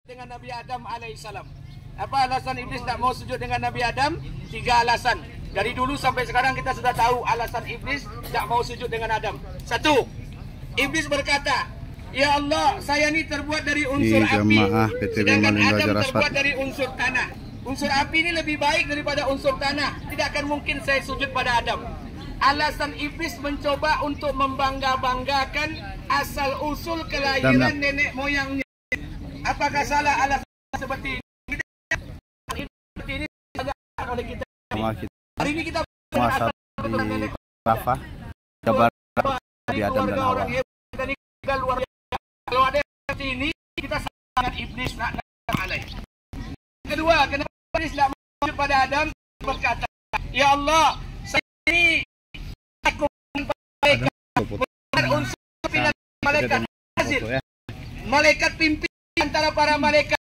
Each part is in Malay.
dengan Nabi Adam alaihissalam. Apa alasan iblis tak mau sujud dengan Nabi Adam? 3 alasan. Dari dulu sampai sekarang kita sudah tahu alasan iblis tak mau sujud dengan Adam. 1. Iblis berkata, "Ya Allah, saya ini terbuat dari unsur api, sedangkan Adam terbuat dari unsur tanah. Unsur api ini lebih baik daripada unsur tanah. Tidak akan mungkin saya sujud pada Adam." Alasan iblis mencoba untuk membangga-banggakan asal usul kelahiran nenek moyangnya. Apakah salah alasan seperti ini? Seperti ini oleh kita. Hari ini kita masa di Rafa, Jabar, di Adam dan Hawa. Kalau ada seperti ini, kita sangat iblis nak alai. Kedua, kenapa iblis tidak mau pada Adam berkata, "Ya Allah, saya ini aku malaikat unsur pilihan malaikat hasil malaikat pimpin antara para malaikat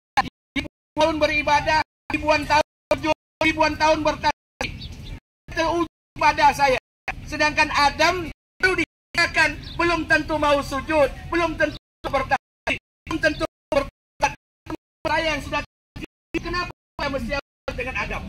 ribuan tahun beribadah, ribuan tahun bertani teruji pada saya, sedangkan Adam baru dikatakan belum tentu mau sujud, belum tentu bertani, belum tentu bertani. Saya yang sudah kenapa mesti dengan Adam?"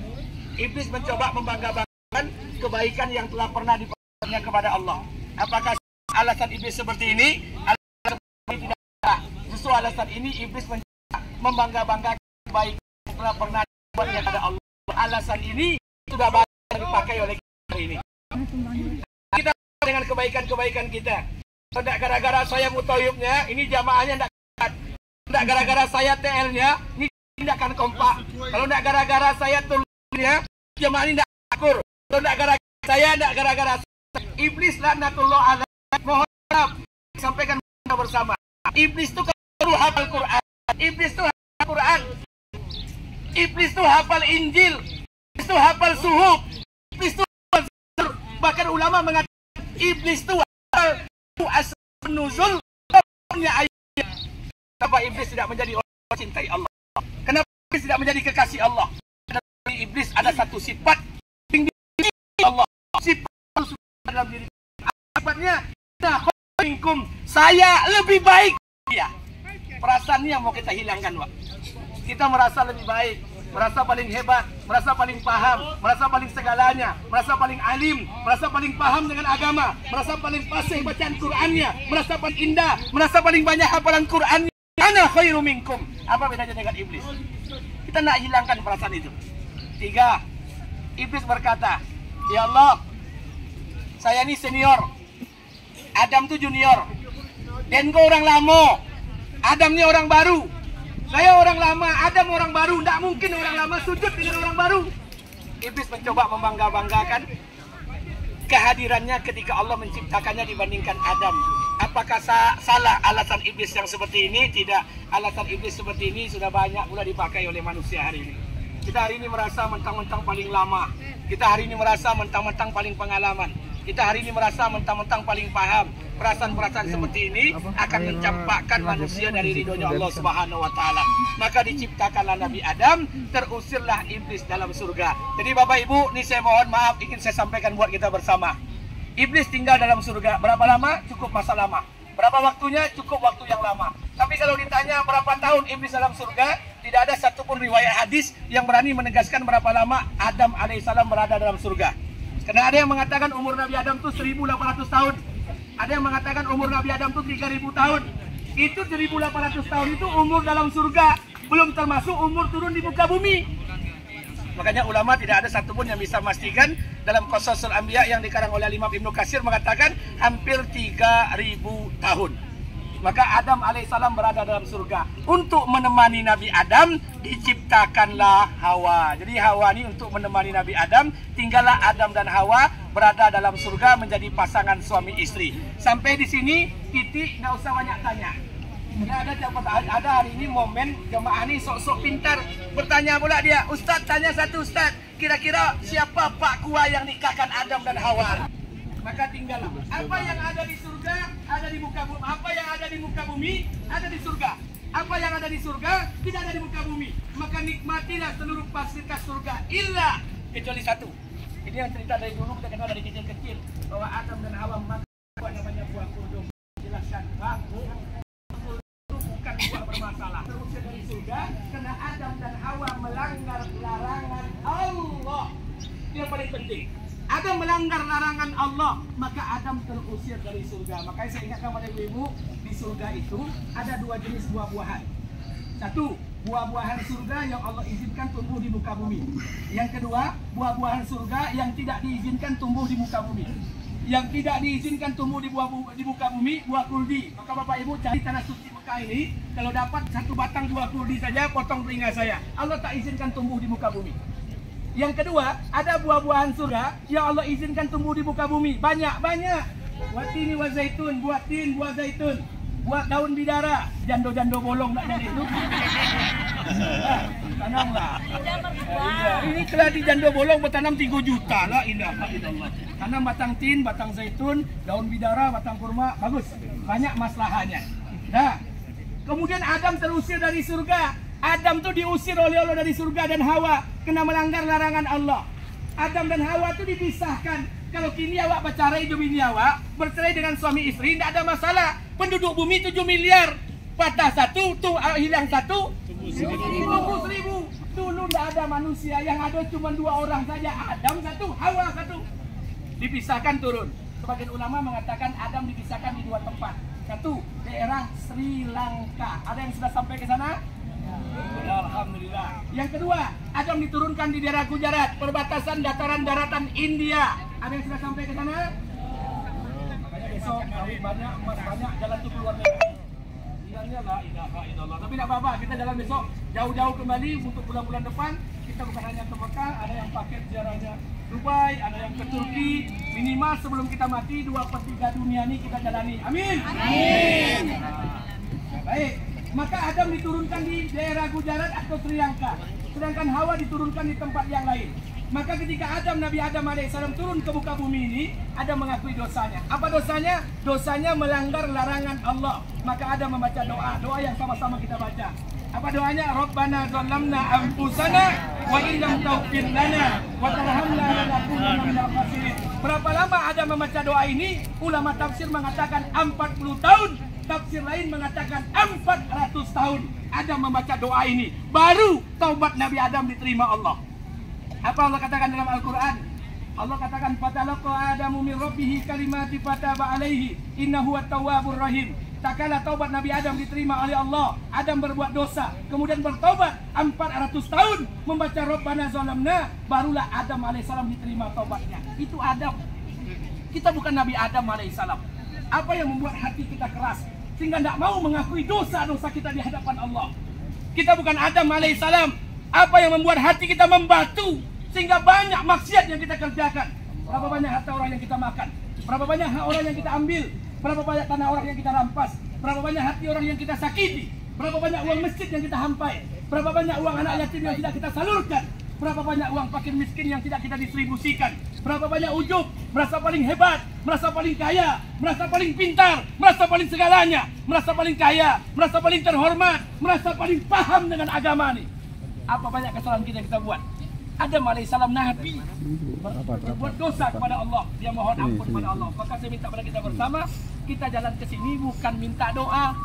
Iblis mencoba membangga-banggakan kebaikan yang telah pernah diperbuatnya kepada Allah. Apakah alasan iblis seperti ini? Alasan ini tidak. Justru alasan ini iblis mencoba membangga-banggakan kebaikan yang telah pernah diperbuatnya kepada Allah. Alasan ini sudah banyak dipakai oleh kita hari ini. Kita dengan kebaikan-kebaikan kita. Tidak gara-gara saya mutayubnya, ini jamaahnya tidak gara-gara saya TL-nya, ini tidak akan kompak. Kalau tidak gara-gara saya tulurnya, jamaah ini tidak akur. Kalau tidak gara-gara saya, tidak gara-gara iblis laknatullah alaihi. Mohon maaf, sampaikan bersama. Iblis itu baru hafal Quran. Iblis itu hafal Quran. Iblis itu hafal Injil. Iblis itu hafal suhuf. Iblis itu hafal zikr. Bahkan ulama mengatakan iblis itu hafal asbab nuzul ayat. Kenapa iblis tidak menjadi orang yang cintai Allah? Kenapa iblis tidak menjadi kekasih Allah? Karena iblis ada satu sifat tinggi Allah. Sifat dalam diri. Sifatnya, saya lebih baik. Ya. Perasaan ini yang mau kita hilangkan, Pak. Kita merasa lebih baik, merasa paling hebat, merasa paling paham, merasa paling segalanya, merasa paling alim, merasa paling paham dengan agama, merasa paling fasih bacaan Qur'annya, merasa paling indah, merasa paling banyak hafalan Qur'annya. Ana khairu minkum. Apa bedanya dengan iblis? Kita nak hilangkan perasaan itu. 3. Iblis berkata, "Ya Allah, saya ini senior, Adam itu junior, dan kau orang lama, Adam ini orang baru. Saya orang lama, Adam orang baru. Tidak mungkin orang lama sujud dengan orang baru." Iblis mencoba membangga-banggakan kehadirannya ketika Allah menciptakannya dibandingkan Adam. Apakah salah alasan iblis yang seperti ini? Tidak. Alasan iblis seperti ini sudah banyak pula dipakai oleh manusia hari ini. Kita hari ini merasa mentang-mentang paling lama. Kita hari ini merasa mentang-mentang paling pengalaman. Kita hari ini merasa mentang-mentang paling paham. Perasaan-perasaan seperti ini akan mencampakkan manusia dari ridhonya Allah Subhanahu wa taala. Maka diciptakanlah Nabi Adam, terusirlah iblis dalam surga. Jadi Bapak Ibu, ini saya mohon maaf ingin saya sampaikan buat kita bersama. Iblis tinggal dalam surga. Berapa lama? Cukup masa lama. Berapa waktunya? Cukup waktu yang lama. Tapi kalau ditanya berapa tahun iblis dalam surga, tidak ada satupun riwayat hadis yang berani menegaskan berapa lama Adam alaihissalam berada dalam surga. Karena ada yang mengatakan umur Nabi Adam itu 1800 tahun. Ada yang mengatakan umur Nabi Adam itu 3000 tahun. Itu 1800 tahun itu umur dalam surga. Belum termasuk umur turun di muka bumi. Makanya ulama tidak ada satupun yang bisa memastikan dalam Qasasul Anbiya yang dikarang oleh Imam Ibnu Katsir mengatakan hampir 3000 tahun. Maka Adam alaihissalam berada dalam surga. Untuk menemani Nabi Adam diciptakanlah Hawa. Jadi Hawa ini untuk menemani Nabi Adam. Tinggallah Adam dan Hawa berada dalam surga menjadi pasangan suami istri. Sampai di sini titik, tidak usah banyak tanya. Ada hari ini momen jemaah ini sok-sok pintar. Bertanya pula dia, "Ustaz, tanya satu Ustaz. Kira-kira siapa Pak Kua yang nikahkan Adam dan Hawa?" Maka tinggallah. Apa yang ada di surga ada di muka bumi. Apa yang ada di muka bumi ada di surga. Apa yang ada di surga tidak ada di muka bumi. Maka nikmatilah seluruh fasilitas surga illa kecuali satu. Ini yang cerita dari dulu kita kenal dari kecil-kecil bahwa Adam dan Hawa makan namanya buah kurma. Jelaskan, bukan buah bermasalah. Terusir dari surga Adam dan Hawa melanggar larangan Allah. Yang paling penting, Adam melanggar larangan Allah, maka Adam terusir dari surga. Makanya saya ingatkan pada ibu-ibu, di surga itu ada dua jenis buah-buahan. Satu, buah-buahan surga yang Allah izinkan tumbuh di muka bumi. Yang kedua, buah-buahan surga yang tidak diizinkan tumbuh di muka bumi. Yang tidak diizinkan tumbuh di muka bumi, buah kuldi. Maka Bapak Ibu cari tanah suci Mekah ini, kalau dapat satu batang buah kuldi saja, potong telinga saya. Allah tak izinkan tumbuh di muka bumi. Yang kedua, ada buah-buahan surga yang Allah izinkan tumbuh di muka bumi. Banyak-banyak. Watini wa zaitun, buah tin, buah zaitun, buah daun bidara, jando-jando bolong nak jadi itu. Tanamlah. Ini keladi jando bolong bertanam 3 juta lah, ilaha illallah. Tanam batang tin, batang zaitun, daun bidara, batang kurma, bagus. Banyak maslahannya. Nah, kemudian Adam terusir dari surga. Adam tuh diusir oleh Allah dari surga dan Hawa kena melanggar larangan Allah. Adam dan Hawa tuh dipisahkan. Kalau kini awak bercerai demi bini awak, bercerai dengan suami istri, tidak ada masalah. Penduduk bumi 7 miliar, patah satu, tuh hilang satu, 1000. Dulu tidak ada manusia, yang ada cuma 2 orang saja, Adam satu, Hawa satu. Dipisahkan turun. Sebagian ulama mengatakan Adam dipisahkan di 2 tempat. Satu, daerah Sri Lanka. Ada yang sudah sampai ke sana? Alhamdulillah. Yang kedua, Adam diturunkan di daerah Gujarat, perbatasan dataran daratan India. Ada yang sudah sampai ke sana? Makanya besok kami banyak, emas banyak, jalan tuh keluar negeri. Bilangnya la ilaha illallah. Tapi tidak apa-apa, kita jalan besok jauh-jauh kembali untuk bulan-bulan depan. Kita bukan hanya ke Mekah, ada yang paket ziarahnya Dubai, ada yang ke Turki. Minimal sebelum kita mati 2/3 dunia ini kita jalani. Amin. Amin. Nah, baik. Maka Adam diturunkan di daerah Gujarat atau Sri Lanka, sedangkan Hawa diturunkan di tempat yang lain. Maka ketika Nabi Adam AS turun ke muka bumi ini, Adam mengakui dosanya. Apa dosanya? Dosanya melanggar larangan Allah. Maka Adam membaca doa yang sama-sama kita baca. Apa doanya? Rabbana zalamna anfusana wa illam taghfir lana wa tarhamna lanakunanna minal khasirin. Berapa lama Adam membaca doa ini? Ulama tafsir mengatakan 40 tahun. Tafsir lain mengatakan 400 tahun Adam membaca doa ini. Baru taubat Nabi Adam diterima Allah. Apa Allah katakan dalam Al-Quran? Allah katakan fatalaqa Adamu min rabbihi kalimati fataba alaihi innahu at-tawwabur rahim. Tak kala taubat Nabi Adam diterima oleh Allah, Adam berbuat dosa, kemudian bertaubat 400 tahun membaca Rabbana zalamna, barulah Adam alaihissalam diterima taubatnya. Itu Adam. Kita bukan Nabi Adam alaihissalam. Apa yang membuat hati kita keras sehingga tidak mau mengakui dosa-dosa kita di hadapan Allah? Kita bukan Adam alaihissalam. Apa yang membuat hati kita membatu sehingga banyak maksiat yang kita kerjakan? Berapa banyak harta orang yang kita makan? Berapa banyak hak orang yang kita ambil? Berapa banyak tanah orang yang kita rampas? Berapa banyak hati orang yang kita sakiti? Berapa banyak uang masjid yang kita hampai? Berapa banyak uang anak yatim yang tidak kita salurkan? Berapa banyak uang fakir miskin yang tidak kita distribusikan? Berapa banyak ujub, merasa paling hebat, merasa paling kaya, merasa paling pintar, merasa paling segalanya, merasa paling kaya, merasa paling terhormat, merasa paling paham dengan agama ini. Apa banyak kesalahan kita yang kita buat? Adam alaihissalam Nabi berbuat dosa kepada Allah, dia mohon ampun kepada Allah. Maka saya minta kepada kita bersama, kita jalan ke sini bukan minta doa,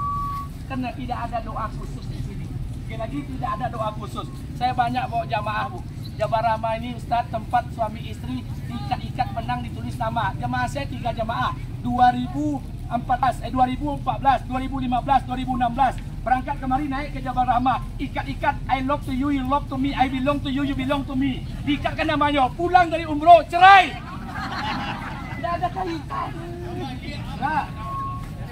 karena tidak ada doa khusus di sini. Sekali lagi tidak ada doa khusus. Saya banyak bawa jamaah bu. Jabal Rahmah ini Ustaz tempat suami istri diikat-ikat benang ditulis nama. Jamaah saya 3 jamaah. 2014, 2015, 2016. Berangkat kemari naik ke Jabal Rahmah. Ikat-ikat I love to you, you love to me, I belong to you, you belong to me. Diikatkan namanya. Pulang dari umroh cerai. Tidak ada kaitan. Nah,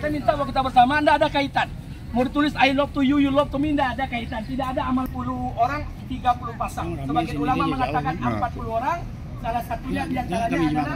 saya minta bahwa kita bersama tidak ada kaitan. Mau ditulis I love to you, you love to me, tidak ada kaitan. Tidak ada amal 10 orang, 30 pasang. Sebagian ulama mengatakan 40 orang. Salah satunya di antaranya adalah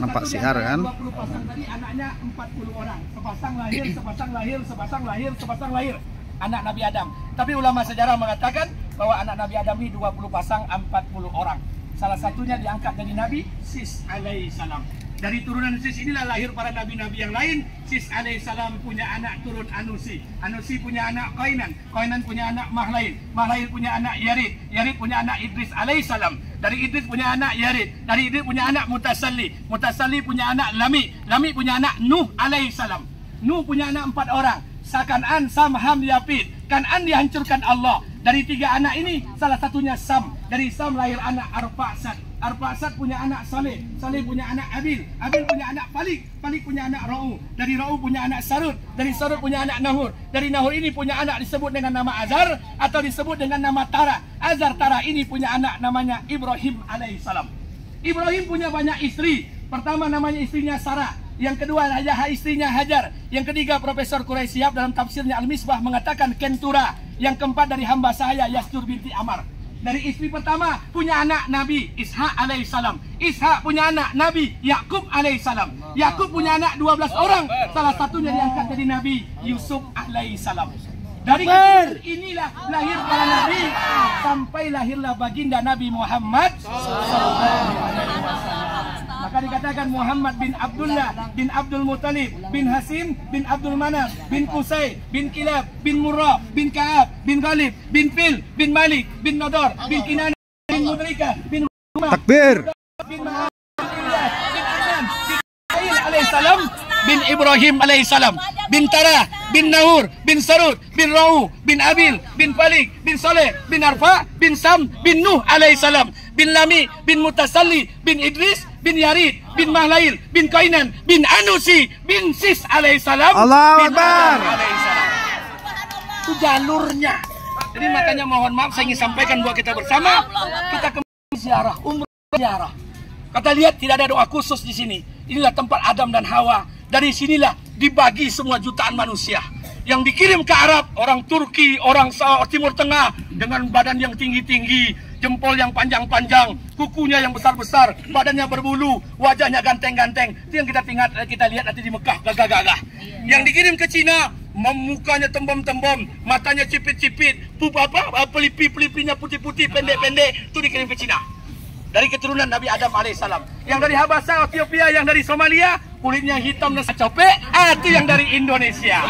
nampak siar kan? 20 pasang tadi anaknya 40 orang. Sepasang lahir, sepasang lahir, sepasang lahir, sepasang lahir. Anak Nabi Adam. Tapi ulama sejarah mengatakan bahwa anak Nabi Adam ini 20 pasang 40 orang. Salah satunya diangkat dari Nabi Sis alaihissalam. Dari turunan Sis inilah lahir para nabi-nabi yang lain. Sis alaihissalam punya anak turun Anusi. Anusi punya anak Qainan. Qainan punya anak Mahlail. Mahlail punya anak Yarid. Yarid punya anak Idris alaihissalam. Dari Idris punya anak Yarid. Dari Idris punya anak Mutasalli. Mutasalli punya anak Lami. Lami punya anak Nuh alaihissalam. Nuh punya anak 4 orang. Kanan, Sam, Ham, Yapid. Kanan dihancurkan Allah. Dari 3 anak ini, salah satunya Sam. Dari Sam lahir anak Arfaksad. Arfaksad punya anak Saleh. Saleh punya anak Abil. Abil punya anak Falik. Falik punya anak Ra'u. Dari Ra'u punya anak Sarud. Dari Sarud punya anak Nahur. Dari Nahur ini punya anak disebut dengan nama Azar atau disebut dengan nama Tara. Azar Tara ini punya anak namanya Ibrahim alaihissalam. Ibrahim punya banyak istri. Pertama namanya istrinya Sarah. Yang kedua istrinya Hajar. Yang ketiga Profesor Quraisyab dalam tafsirnya Al-Misbah mengatakan Kentura. Yang keempat dari hamba saya Yastur binti Amar. Dari istri pertama punya anak Nabi Ishak alaihissalam. Ishak punya anak Nabi Yakub alaihissalam. Yakub punya anak 12 orang. Salah satunya diangkat dari Nabi Yusuf alaihissalam. Dari keturunan inilah lahir para nabi sampai lahirlah baginda Nabi Muhammad sallallahu alaihi wasallam. Maka dikatakan Muhammad bin Abdullah bin Abdul Muttalib bin Hasim bin Abdul Manaf bin Qusay bin Kilab bin Murrah bin Ka'ab bin Ghalib bin Fil bin Malik bin Nadar bin Kinana bin Mudrika bin Takbir. bin Ma'ad bin Ilyas bin Adnan bin Ismail alaihissalam bin Ibrahim alaihissalam bin Tara bin Nahur bin Sarud bin Ra'u bin Abil bin Falik bin Saleh bin Arfa bin Sam bin Nuh alaihissalam bin Lami bin Mutasalli bin Idris bin Yarid bin Mahlail bin Kainan bin Anusi bin Sis alaihissalam. Allahu Akbar. Itu jalurnya. Jadi makanya mohon maaf saya ingin sampaikan buat kita bersama, kita kembali ziarah, umrah ziarah. Kata lihat tidak ada doa khusus di sini. Inilah tempat Adam dan Hawa. Dari sinilah dibagi semua jutaan manusia. Yang dikirim ke Arab, orang Turki, orang Timur Tengah dengan badan yang tinggi-tinggi, jempol yang panjang-panjang, kukunya yang besar-besar, badannya berbulu, wajahnya ganteng-ganteng. Itu yang kita lihat nanti di Mekah, gagah-gagah. Yang dikirim ke Cina, mukanya tembem-tembem, matanya cipit-cipit, pelipi-pelipinya putih-putih, pendek-pendek, itu dikirim ke Cina. Dari keturunan Nabi Adam alaihissalam. Yang dari Habasa, Ethiopia, yang dari Somalia, kulitnya hitam dan copek, itu yang dari Indonesia.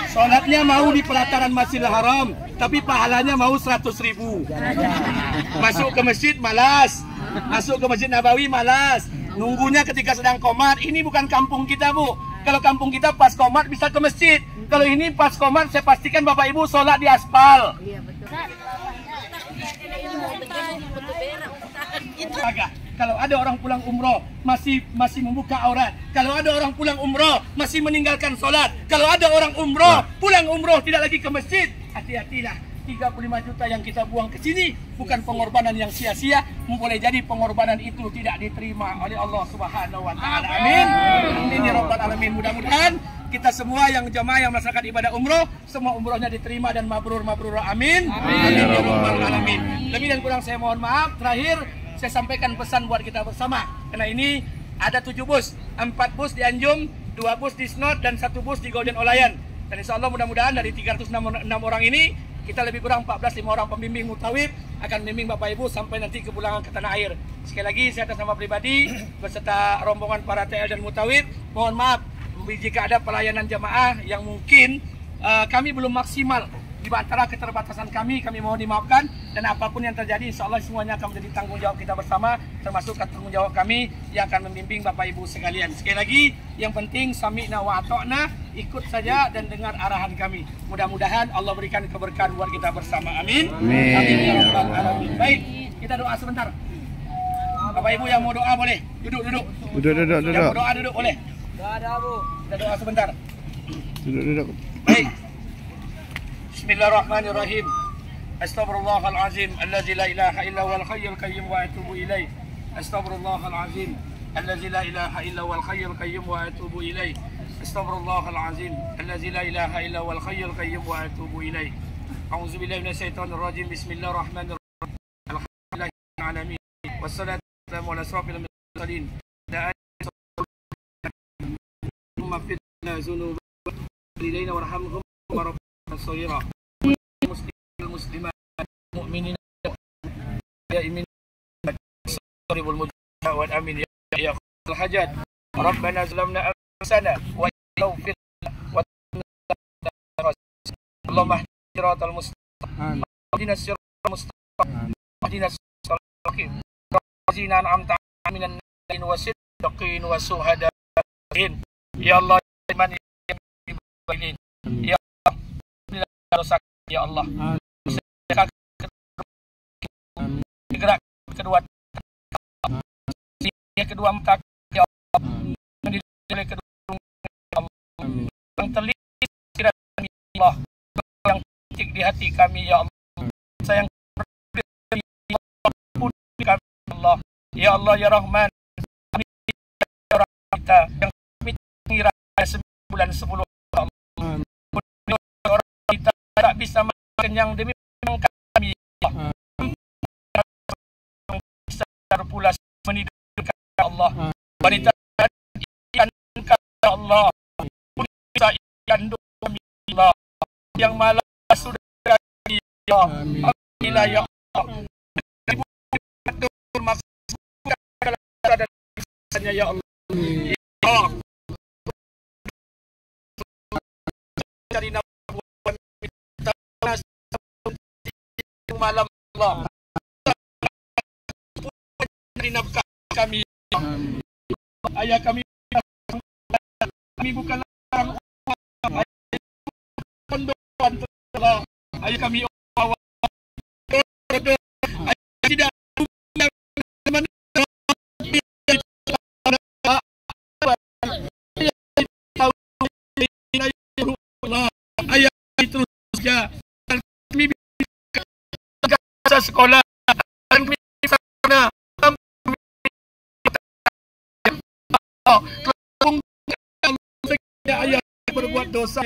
Sholatnya mau di pelataran Masjidil Haram, tapi pahalanya mau 100.000. Masuk ke masjid malas, masuk ke Masjid Nabawi malas. Nunggunya ketika sedang qomat. Ini bukan kampung kita, Bu. Kalau kampung kita pas qomat bisa ke masjid. Kalau ini pas qomat saya pastikan Bapak Ibu sholat di aspal. Kalau ada orang pulang umroh masih membuka aurat. Kalau ada orang pulang umroh masih meninggalkan sholat. Kalau ada orang umroh pulang umroh tidak lagi ke masjid, hati-hatilah. 35 juta yang kita buang ke sini bukan pengorbanan yang sia-sia. Boleh jadi pengorbanan itu tidak diterima oleh Allah Subhanahu wa taala. Amin. Amin ya rabbal alamin. Mudah-mudahan kita semua yang jamaah yang melaksanakan ibadah umroh, semua umrohnya diterima dan mabrur. Amin. Amin ya rabbal alamin. Lebih dan kurang saya mohon maaf. Terakhir saya sampaikan pesan buat kita bersama. Karena ini ada 7 bus, 4 bus di Anjum, 2 bus di Snot dan 1 bus di Golden Olayan. Dan insya Allah mudah-mudahan dari 306 orang ini kita lebih kurang 14-5 orang pembimbing mutawib akan membimbing Bapak Ibu sampai nanti kepulangan ke tanah air. Sekali lagi saya atas nama pribadi beserta rombongan para TL dan mutawib mohon maaf jika ada pelayanan jamaah yang mungkin kami belum maksimal. Di antara keterbatasan kami mohon dimaafkan. Dan apapun yang terjadi insya Allah semuanya akan menjadi tanggung jawab kita bersama, termasuk tanggung jawab kami yang akan membimbing Bapak Ibu sekalian. Sekali lagi yang penting sami'na wa ata'na, ikut saja dan dengar arahan kami. Mudah-mudahan Allah berikan keberkahan buat kita bersama. Amin. Amin ya rabbal alamin. Baik, kita doa sebentar. Bapak Ibu yang mau doa boleh duduk. Yang mau doa duduk boleh. Kita doa sebentar. Duduk. Baik. Bismillahirrahmanirrahim. Astaghfirullahalazim allazi la ilaha illa huwal hayyul qayyum wa atubu ilaih. Astaghfirullahalazim allazi la ilaha illa huwal hayyul qayyum wa atubu ilaih. Astaghfirullahalazim allazi la ilaha illa huwal hayyul qayyum wa atubu ilaih. A'udzubillahi minasyaitonir rajim. Bismillahirrahmanirrahim. Alhamdulillahil alamin. Wassalatu wassalamu ala asyrafil mursalin. Maghfir lana dzunubana warhamhum warhamna shaghira. Muslimat mu'minin ya imin saribul mujtahid wa amin ya hajat. Rabbana zalamna anfusana wa yaghfir wa Allahumma siratal mustaqim ihdinas siratal mustaqim ihdinas siratal mustaqim wazina an'amta minan nabiyyin wasiddiqin wa syuhadain ya Allah man Ya Allah, dosa ya Allah. Gerak kedua kedua mata ya Allah. Mendidik kedua ya Allah. Yang terlihat ya Allah. Yang titik di hati kami ya Allah. Sayang ya Allah. Ya Allah ya Rahman. Kami orang kita yang kami mengira 9 bulan 10 Allah. Orang kita tak bisa kenyang demi kami pula menidurkan Allah wanita ikan Allah wanita ikan Allah yang malam sudah ya Alhamdulillah ya Allah ya Allah dari malam Allah dari nafkah kami ayah kami bukanlah orang ayah kami tidak ayah terus saja kami bisa sekolah dan kami sana ayah berbuat dosa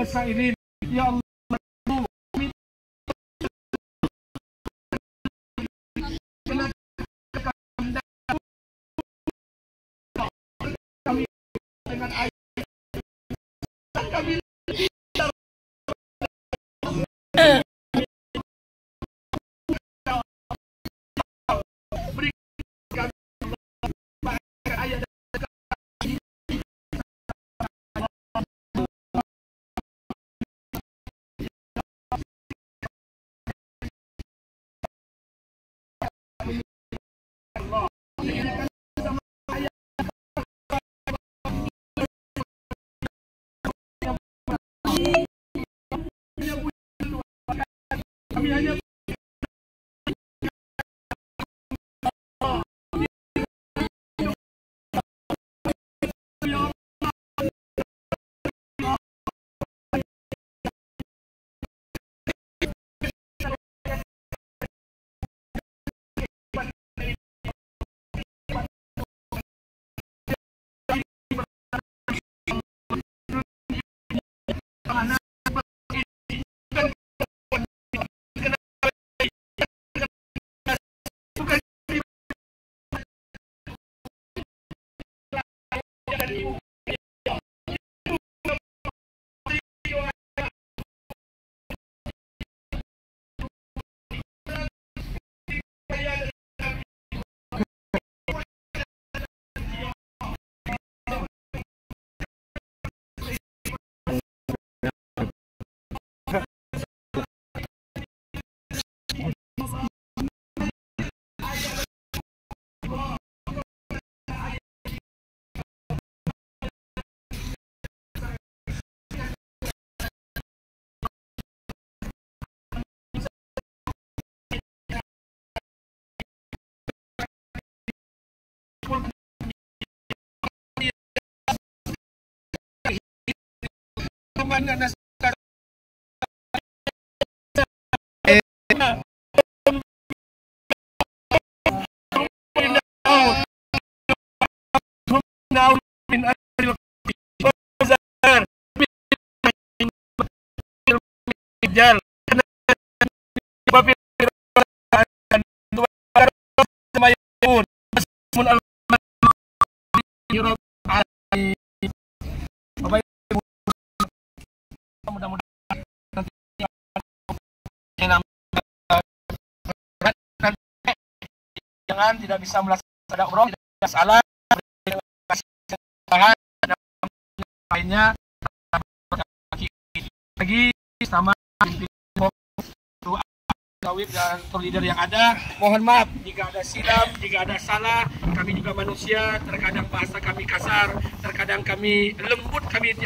bahasa ini ya Allah dengan air kami hanya mana jangan tidak bisa melaksanakan umroh, tidak salah, lainnya lagi sama dan leader yang ada, mohon maaf jika ada silap, jika ada salah. Kami juga manusia, terkadang bahasa kami kasar, terkadang kami lembut, kami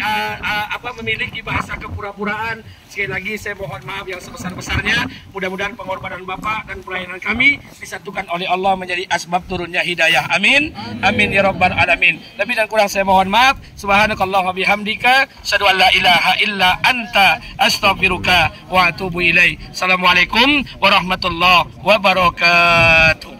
memiliki bahasa kepura-puraan. Sekali lagi saya mohon maaf yang sebesar-besarnya. Mudah-mudahan pengorbanan Bapak dan pelayanan kami disatukan oleh Allah menjadi asbab turunnya hidayah. Amin. Amin ya rabbal alamin. Lebih dan kurang saya mohon maaf. Subhanakallah wa bihamdika, asyhadu an la ilaha illa anta, astaghfiruka wa atubu ilaik. Assalamualaikum warahmatullahi wabarakatuh.